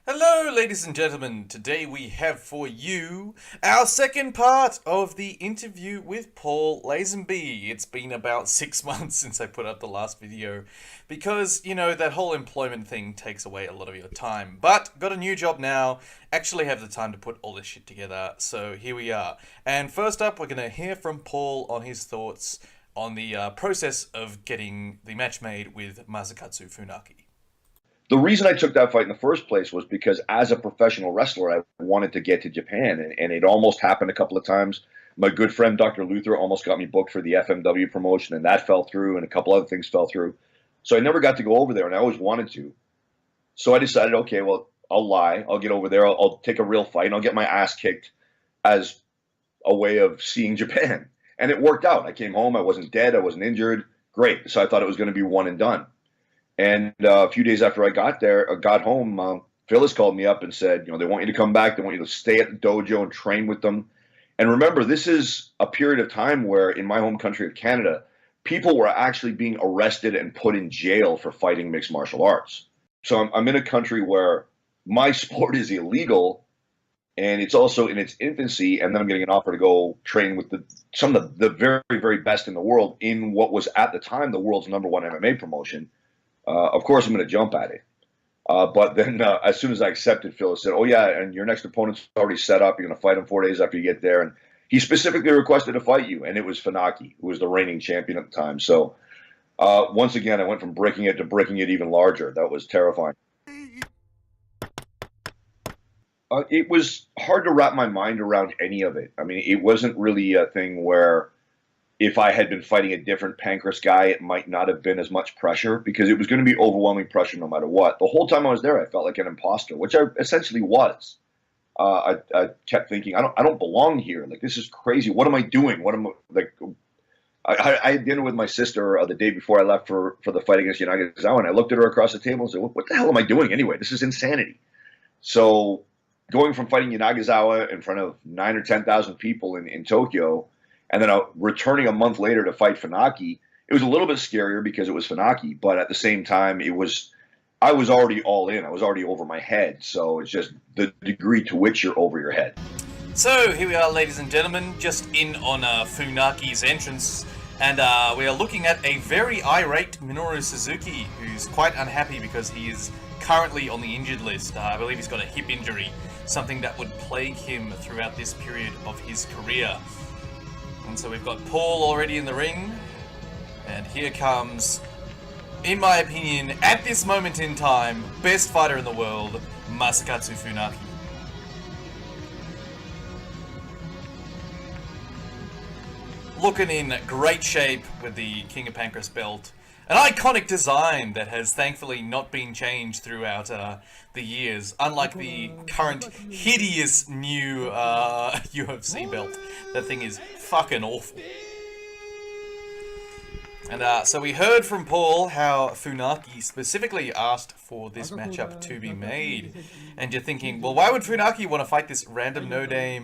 Hello, ladies and gentlemen. Today we have for you our second part of the interview with Paul Lazenby. It's been about 6 months since I put up the last video because, that whole employment thing takes away a lot of your time. But got a new job now, actually have the time to put all this shit together, so here we are. And first up, we're going to hear from Paul on his thoughts on the process of getting the match made with Masakatsu Funaki. The reason I took that fight in the first place was because as a professional wrestler, I wanted to get to Japan, and it almost happened a couple of times. My good friend Dr. Luther almost got me booked for the FMW promotion, and that fell through, and a couple other things fell through. So I never got to go over there, and I always wanted to. So I decided, okay, well, I'll lie. I'll get over there. I'll take a real fight, and I'll get my ass kicked as a way of seeing Japan. And it worked out. I came home. I wasn't dead. I wasn't injured. Great. So I thought it was going to be one and done. And a few days after I got home, Phyllis called me up and said, they want you to come back. They want you to stay at the dojo and train with them. And remember, this is a period of time where in my home country of Canada, people were actually being arrested and put in jail for fighting mixed martial arts. So I'm in a country where my sport is illegal and it's also in its infancy. And then I'm getting an offer to go train with some of the very, very best in the world in what was at the time the world's #1 MMA promotion. Of course, I'm going to jump at it. But then as soon as I accepted, Phil said, oh, yeah, and your next opponent's already set up. You're going to fight him 4 days after you get there. And he specifically requested to fight you. And it was Funaki, who was the reigning champion at the time. So once again, I went from breaking it to breaking it even larger. That was terrifying. It was hard to wrap my mind around any of it. I mean, it wasn't really a thing where if I had been fighting a different Pancrase guy, it might not have been as much pressure because it was going to be overwhelming pressure no matter what. The whole time I was there, I felt like an imposter, which I essentially was. I kept thinking, I don't belong here. Like, this is crazy. What am I doing? What am I like? I had dinner with my sister the day before I left for the fight against Yanagazawa, and I looked at her across the table and said, what the hell am I doing anyway? This is insanity. So going from fighting Yanagazawa in front of 9 or 10,000 people in Tokyo, and then returning a month later to fight Funaki, it was a little bit scarier because it was Funaki, but at the same time, I was already all in. I was already over my head, so it's just the degree to which you're over your head. So here we are, ladies and gentlemen, just in on Funaki's entrance, and we are looking at a very irate Minoru Suzuki, who's quite unhappy because he is currently on the injured list. I believe he's got a hip injury, something that would plague him throughout this period of his career. And so we've got Paul already in the ring, and here comes, in my opinion, at this moment in time, best fighter in the world, Masakatsu Funaki. Looking in great shape with the King of Pancrase belt. An iconic design that has thankfully not been changed throughout the years, unlike the current hideous new UFC belt. That thing is fucking awful. And so we heard from Paul how Funaki specifically asked for this matchup to be made. And you're thinking, well, why would Funaki want to fight this random no-name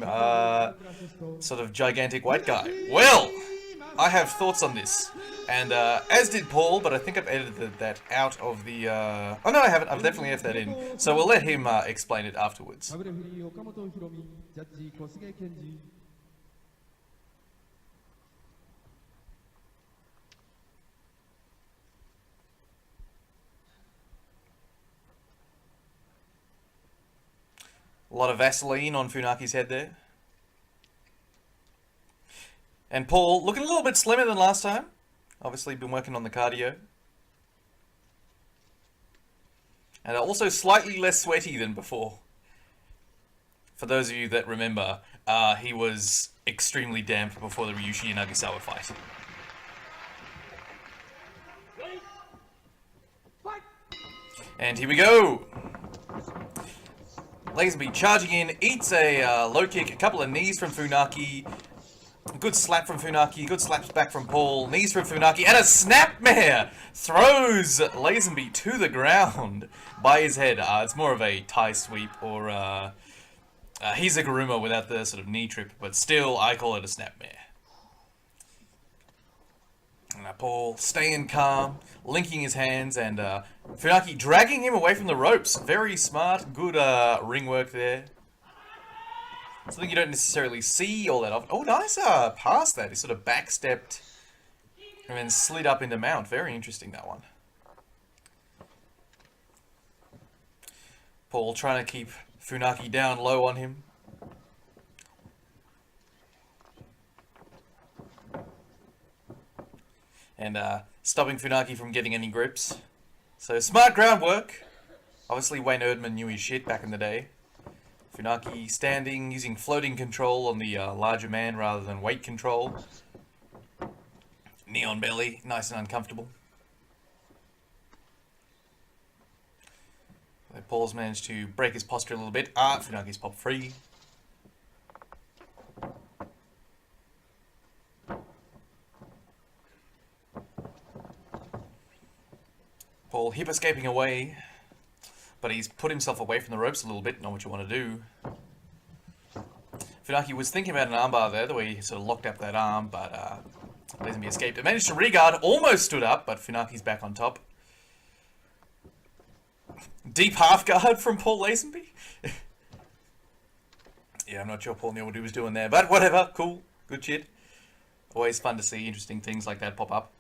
sort of gigantic white guy? Well, I have thoughts on this. And as did Paul, but I think I've edited that out of the... Oh no, I haven't. I've definitely left that in. So we'll let him explain it afterwards. A lot of Vaseline on Funaki's head there. And Paul, looking a little bit slimmer than last time. Obviously been working on the cardio. And also slightly less sweaty than before. For those of you that remember, he was extremely damp before the Ryushi Nagasawa fight. And here we go! Lazenby charging in, eats a low kick, a couple of knees from Funaki. Good slap from Funaki, good slaps back from Paul, knees from Funaki, and a snapmare! Throws Lazenby to the ground by his head. It's more of a tie sweep or Hizaguruma without the sort of knee trip, but still, I call it a snapmare. And Paul staying calm, linking his hands, and Funaki dragging him away from the ropes. Very smart. Good ring work there. Something you don't necessarily see all that often. Oh, nice pass that. He sort of backstepped and then slid up into mount. Very interesting, that one. Paul trying to keep Funaki down low on him. And stopping Funaki from getting any grips. So smart groundwork. Obviously Wayne Erdman knew his shit back in the day. Funaki standing, using floating control on the larger man rather than weight control. Knee on belly, nice and uncomfortable. Paul's managed to break his posture a little bit. Funaki's popped free. Paul hip escaping away, but he's put himself away from the ropes a little bit, not what you want to do. Funaki was thinking about an armbar there, the way he sort of locked up that arm, but Lazenby escaped. It managed to regard, almost stood up, but Funaki's back on top. Deep half guard from Paul Lazenby? Yeah, I'm not sure Paul knew what he was doing there, but whatever, cool, good shit. Always fun to see interesting things like that pop up.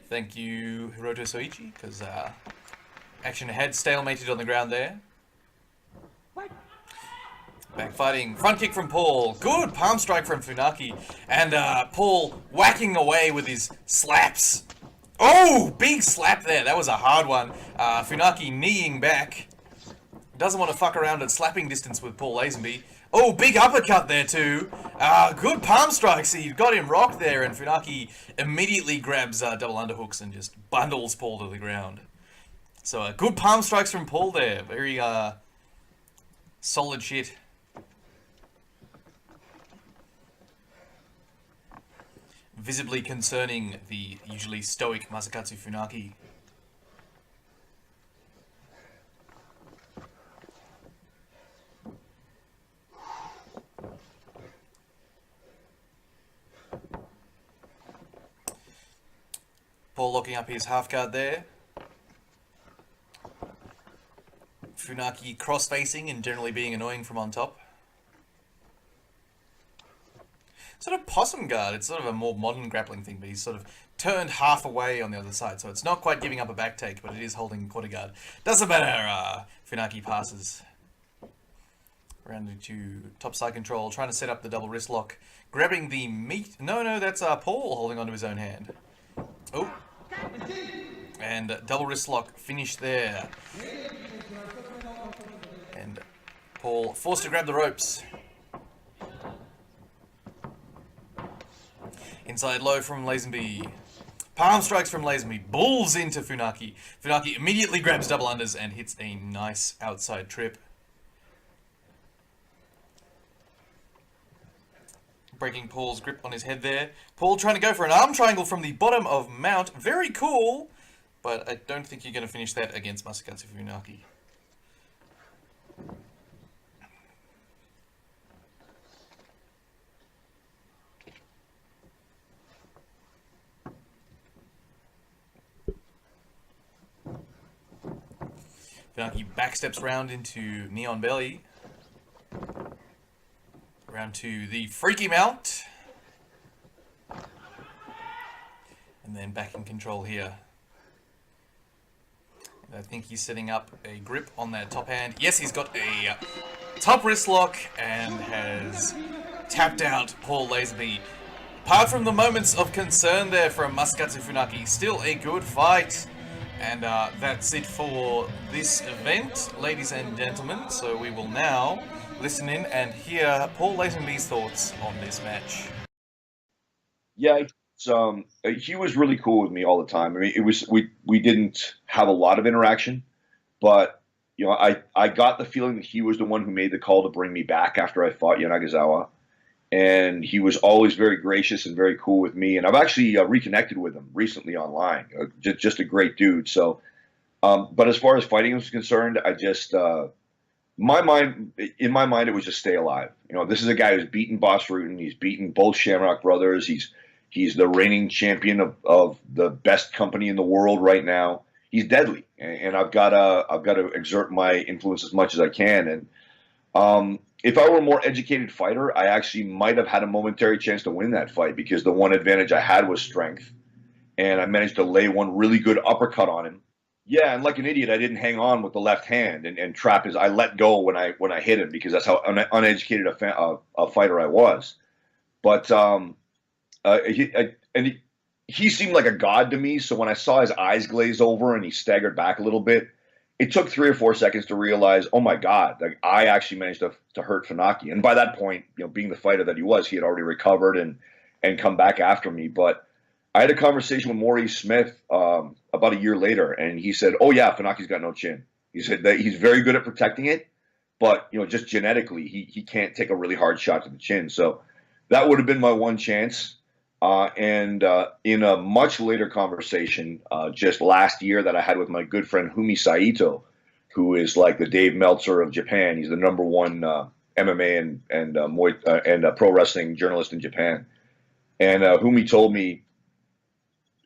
Thank you, Hiroto Soichi, because action ahead, stalemated on the ground there. Backfighting, front kick from Paul, good palm strike from Funaki, and Paul whacking away with his slaps. Oh, big slap there, that was a hard one. Funaki kneeing back, doesn't want to fuck around at slapping distance with Paul Lazenby. Oh, big uppercut there too. Good palm strikes. He got him rocked there, and Funaki immediately grabs double underhooks and just bundles Paul to the ground. So good palm strikes from Paul there. Very solid shit. Visibly concerning the usually stoic Masakatsu Funaki. Paul locking up his half guard there. Funaki cross-facing and generally being annoying from on top. Sort of possum guard. It's sort of a more modern grappling thing, but he's sort of turned half away on the other side, so it's not quite giving up a back take, but it is holding quarter guard. Doesn't matter. Funaki passes. Round into top side control, trying to set up the double wrist lock. Grabbing the meat. No, that's Paul holding onto his own hand. Oh. And double wrist lock finished there. And Paul forced to grab the ropes. Inside low from Lazenby. Palm strikes from Lazenby. Bulls into Funaki. Funaki immediately grabs double unders and hits a nice outside trip. Breaking Paul's grip on his head there. Paul trying to go for an arm triangle from the bottom of mount. Very cool. But I don't think you're going to finish that against Masakatsu Funaki. Funaki backsteps round into Neon Belly. Round to the freaky mount. And then back in control here. I think he's setting up a grip on that top hand. Yes, he's got a top wrist lock and has tapped out Paul Lazenby. Apart from the moments of concern there from Masakatsu Funaki, still a good fight. And that's it for this event, ladies and gentlemen. So we will now listen in and hear Paul Lazenby's thoughts on this match. Yeah, he was really cool with me all the time. I mean, it was we didn't have a lot of interaction, but you know, I got the feeling that he was the one who made the call to bring me back after I fought Yanagazawa, and he was always very gracious and very cool with me. And I've actually reconnected with him recently online. Just a great dude. So, but as far as fighting was concerned, I just in my mind, it was just stay alive. You know, this is a guy who's beaten Boss Rutan. He's beaten both Shamrock brothers. He's He's the reigning champion of the best company in the world right now. He's deadly, and I've got to exert my influence as much as I can. And if I were a more educated fighter, I actually might have had a momentary chance to win that fight, because the one advantage I had was strength, and I managed to lay one really good uppercut on him. Yeah, and like an idiot, I didn't hang on with the left hand and trap his. I let go when I hit him, because that's how uneducated a fighter I was. But he seemed like a god to me. So when I saw his eyes glaze over and he staggered back a little bit, it took 3 or 4 seconds to realize, oh my God, like I actually managed to hurt Funaki. And by that point, being the fighter that he was, he had already recovered and come back after me. But I had a conversation with Maurice Smith about a year later, and he said, oh yeah, Funaki's got no chin. He said that he's very good at protecting it, but just genetically, he can't take a really hard shot to the chin. So that would have been my one chance. And in a much later conversation, just last year, that I had with my good friend Humi Saito, who is like the Dave Meltzer of Japan. He's the #1 MMA and pro wrestling journalist in Japan. And Humi told me,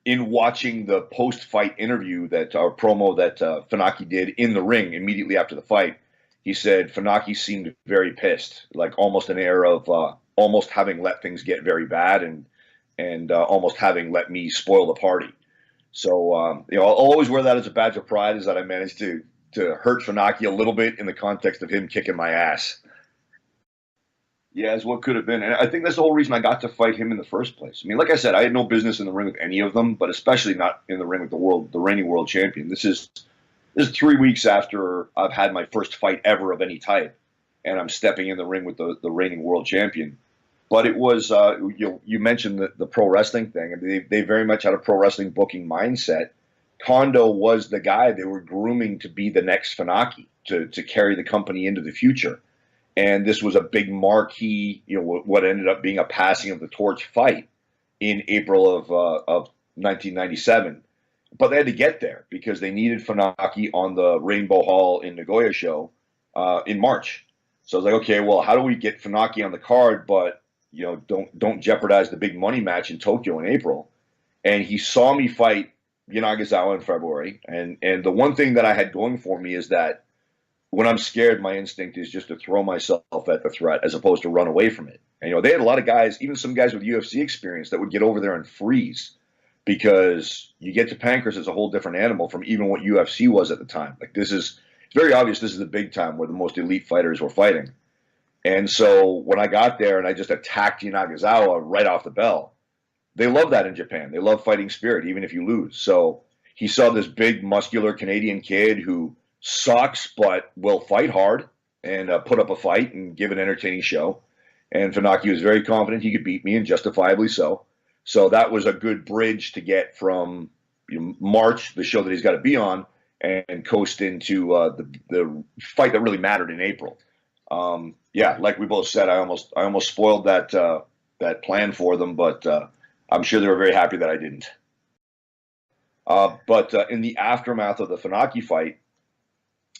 in watching the post-fight interview or promo that Funaki did in the ring immediately after the fight, he said Funaki seemed very pissed, like almost an air of almost having let things get very bad and almost having let me spoil the party. So I'll always wear that as a badge of pride, is that I managed to hurt Funaki a little bit in the context of him kicking my ass. Yeah, as what could have been. And I think that's the whole reason I got to fight him in the first place. I mean, like I said, I had no business in the ring with any of them, but especially not in the ring with the reigning world champion. This is 3 weeks after I've had my first fight ever of any type, and I'm stepping in the ring with the reigning world champion. But it was, you mentioned the pro wrestling thing, and they very much had a pro wrestling booking mindset. Kondo was the guy they were grooming to be the next Funaki, to carry the company into the future. And this was a big marquee, what ended up being a passing of the torch fight in April of 1997. But they had to get there because they needed Funaki on the Rainbow Hall in Nagoya show in March. So I was like, okay, well, how do we get Funaki on the card, but don't jeopardize the big money match in Tokyo in April? And he saw me fight Yanagazawa in February. And the one thing that I had going for me is that when I'm scared, my instinct is just to throw myself at the threat as opposed to run away from it. And they had a lot of guys, even some guys with UFC experience, that would get over there and freeze, because you get to Pancrase, it's a whole different animal from even what UFC was at the time. Like it's very obvious this is the big time where the most elite fighters were fighting. And so when I got there and I just attacked Yanagazawa right off the bell, they love that in Japan. They love fighting spirit, even if you lose. So he saw this big, muscular Canadian kid who sucks but will fight hard and put up a fight and give an entertaining show. And Funaki was very confident he could beat me, and justifiably so. So that was a good bridge to get from March, the show that he's got to be on, and coast into the fight that really mattered in April. Yeah, like we both said, I almost spoiled that plan for them, but I'm sure they were very happy that I didn't. But in the aftermath of the Funaki fight,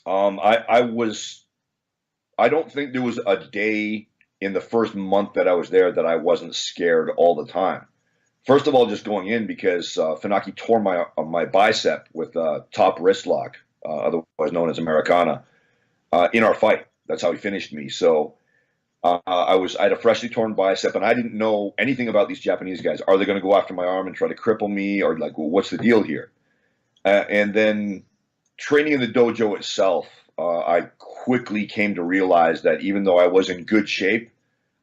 I don't think there was a day in the first month that I was there that I wasn't scared all the time. First of all, just going in, because Funaki tore my bicep with top wrist lock, otherwise known as Americana, in our fight. That's how he finished me. So I had a freshly torn bicep, and I didn't know anything about these Japanese guys. Are they going to go after my arm and try to cripple me, or like, well, what's the deal here? And then training in the dojo itself, I quickly came to realize that even though I was in good shape,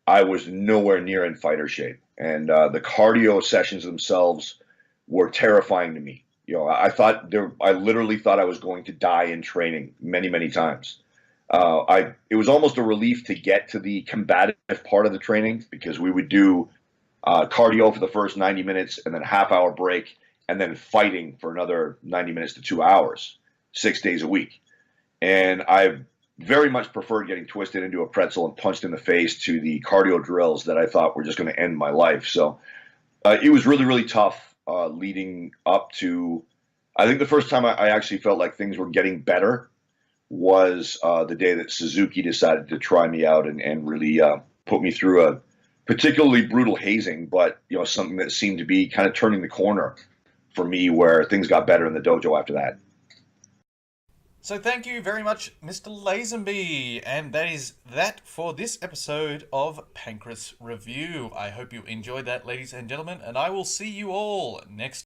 I was nowhere near in fighter shape. And the cardio sessions themselves were terrifying to me. I literally thought I was going to die in training many, many times. It was almost a relief to get to the combative part of the training, because we would do cardio for the first 90 minutes and then a half-hour break, and then fighting for another 90 minutes to 2 hours, 6 days a week. And I very much preferred getting twisted into a pretzel and punched in the face to the cardio drills that I thought were just going to end my life. So it was really, really tough leading up to, I think the first time I actually felt like things were getting better was the day that Suzuki decided to try me out and really put me through particularly brutal hazing, but something that seemed to be kind of turning the corner for me, where things got better in the dojo after that. So thank you very much, Mr. Lazenby, and that is that for this episode of Pancrase Review. I hope you enjoyed that, ladies and gentlemen, and I will see you all next